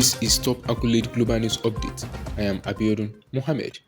This is Top Accolade Global News Update. I am Abiodun Mohammed.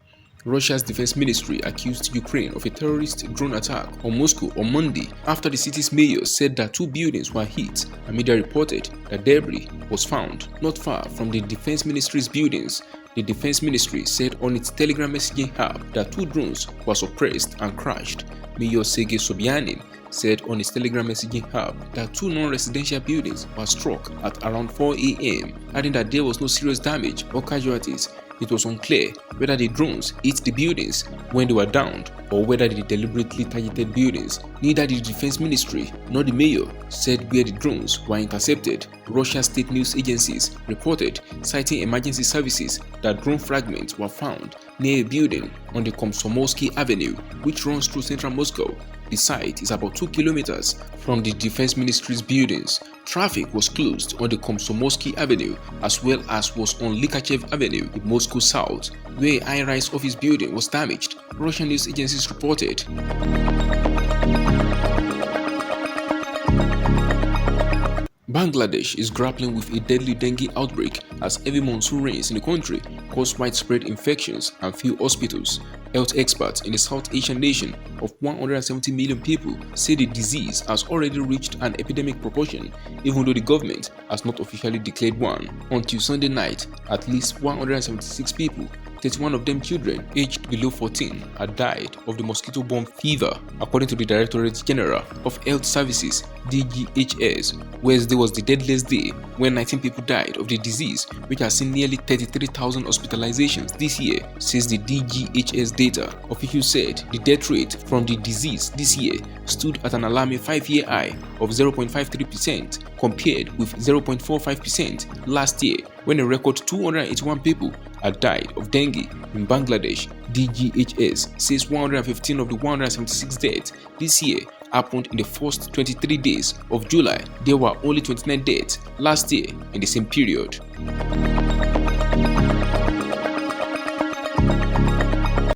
Russia's defense ministry accused Ukraine of a terrorist drone attack on Moscow on Monday after the city's mayor said that 2 buildings were hit, and media reported that debris was found not far from the defense ministry's buildings. The defense ministry said on its Telegram messaging app that 2 drones were suppressed and crashed. Mayor Sergei Sobyanin said on his Telegram messaging app that 2 non-residential buildings were struck at around 4 a.m., adding that there was no serious damage or casualties. It was unclear whether the drones hit the buildings when they were downed or whether they deliberately targeted buildings. Neither the defense ministry nor the mayor said where the drones were intercepted. Russia's state news agencies reported, citing emergency services, that drone fragments were found near a building on the Komsomolsky Avenue, which runs through central Moscow. The site is about 2 kilometers from the defense ministry's buildings. Traffic was closed on the Komsomolsky Avenue as well as was on Likachev Avenue in Moscow South, where a high-rise office building was damaged, Russian news agencies reported. Bangladesh is grappling with a deadly dengue outbreak as heavy monsoon rains in the country cause widespread infections and few hospitals. Health experts in the South Asian nation of 170 million people say the disease has already reached an epidemic proportion, even though the government has not officially declared one. Until Sunday night, at least 176 people, 31 of them children aged below 14, had died of the mosquito-borne fever, according to the Directorate General of Health Services (DGHS). Wednesday was the deadliest day when 19 people died of the disease, which has seen nearly 33,000 hospitalizations this year, says the DGHS data. Officials said the death rate from the disease this year stood at an alarming 5-year high of 0.53%, compared with 0.45% last year, when a record 281 people had died of dengue in Bangladesh. DGHS says 115 of the 176 deaths this year happened in the first 23 days of July. There were only 29 deaths last year in the same period.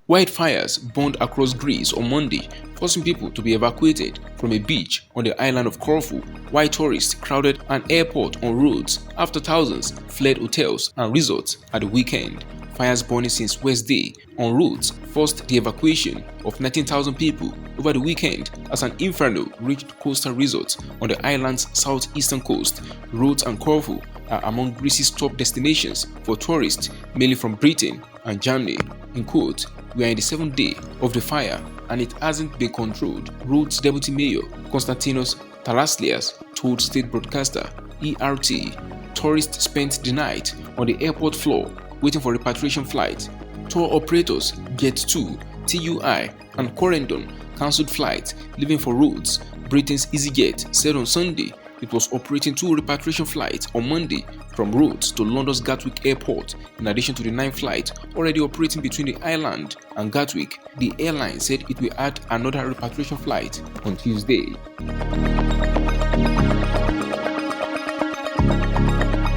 Wildfires burned across Greece on Monday, forcing people to be evacuated from a beach on the island of Corfu, while tourists crowded an airport on roads after thousands fled hotels and resorts at the weekend. Fires burning since Wednesday on roads forced the evacuation of 19,000 people over the weekend as an inferno reached coastal resorts on the island's southeastern coast. Rhodes and Corfu are among Greece's top destinations for tourists, mainly from Britain and Germany. In quote, "We are in the 7th day of the fire and it hasn't been controlled," Rhodes Deputy Mayor Konstantinos Taraslias told state broadcaster ERT. Tourists spent the night on the airport floor waiting for repatriation flights. Tour operators Jet2, TUI, and Corendon cancelled flights leaving for Rhodes. Britain's EasyJet said on Sunday it was operating 2 repatriation flights on Monday from Rhodes to London's Gatwick Airport, in addition to the 9 flights already operating between the island and Gatwick. The airline said it will add another repatriation flight on Tuesday.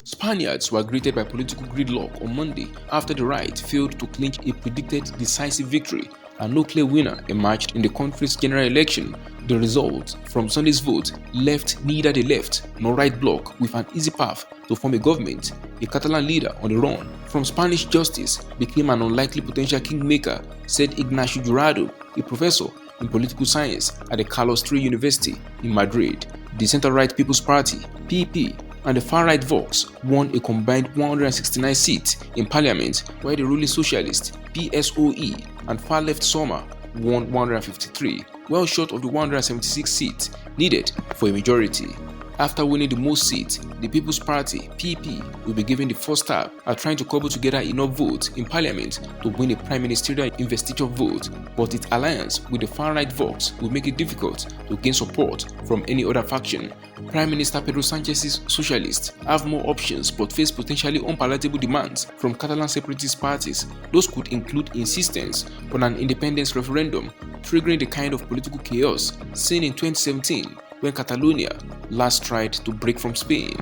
Spaniards were greeted by political gridlock on Monday after the right failed to clinch a predicted decisive victory, and no clear winner emerged in the country's general election. The results from Sunday's vote left neither the left nor right bloc with an easy path to form a government. A Catalan leader on the run from Spanish justice became an unlikely potential kingmaker, said Ignacio Jurado, a professor in political science at the Carlos III University in Madrid. The center-right People's Party (PP) and the far-right Vox won a combined 169 seats in parliament, while the ruling socialist PSOE and far-left Soma won 153, well short of the 176 seats needed for a majority. After winning the most seats, the People's Party (PP) will be given the first stab at trying to cobble together enough votes in parliament to win a prime ministerial investiture vote, but its alliance with the far-right Vox will make it difficult to gain support from any other faction. Prime Minister Pedro Sanchez's socialists have more options but face potentially unpalatable demands from Catalan separatist parties. Those could include insistence on an independence referendum, triggering the kind of political chaos seen in 2017 when Catalonia last tried to break from Spain.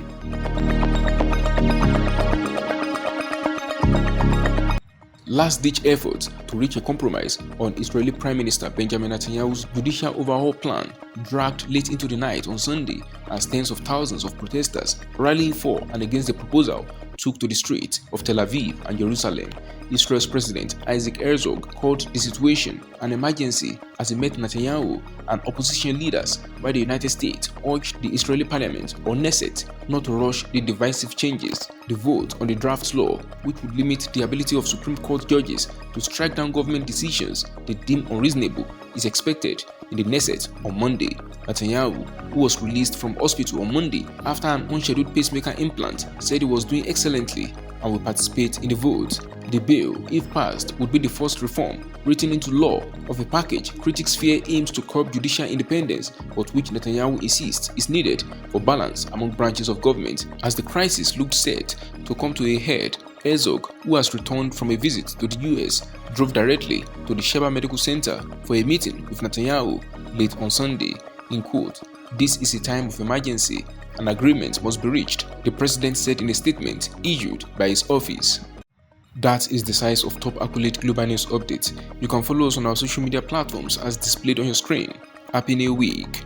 Last-ditch efforts to reach a compromise on Israeli Prime Minister Benjamin Netanyahu's judicial overhaul plan dragged late into the night on Sunday as tens of thousands of protesters rallying for and against the proposal took to the streets of Tel Aviv and Jerusalem. Israel's President Isaac Herzog called the situation an emergency as he met Netanyahu and opposition leaders, while the United States urged the Israeli parliament or Knesset not to rush the divisive changes. The vote on the draft law, which would limit the ability of Supreme Court judges to strike down government decisions they deem unreasonable, is expected in the Knesset on Monday. Netanyahu, who was released from hospital on Monday after an unscheduled pacemaker implant, said he was doing excellently and will participate in the vote. The bill, if passed, would be the first reform written into law of a package critics fear aims to curb judicial independence, but which Netanyahu insists is needed for balance among branches of government. As the crisis looked set to come to a head, Herzog, who has returned from a visit to the US, drove directly to the Sheba Medical Center for a meeting with Netanyahu late on Sunday. In quote, "This is a time of emergency. An agreement must be reached," the president said in a statement issued by his office. That is the size of top accurate global news updates. You can follow us on our social media platforms as displayed on your screen. Happy New Week!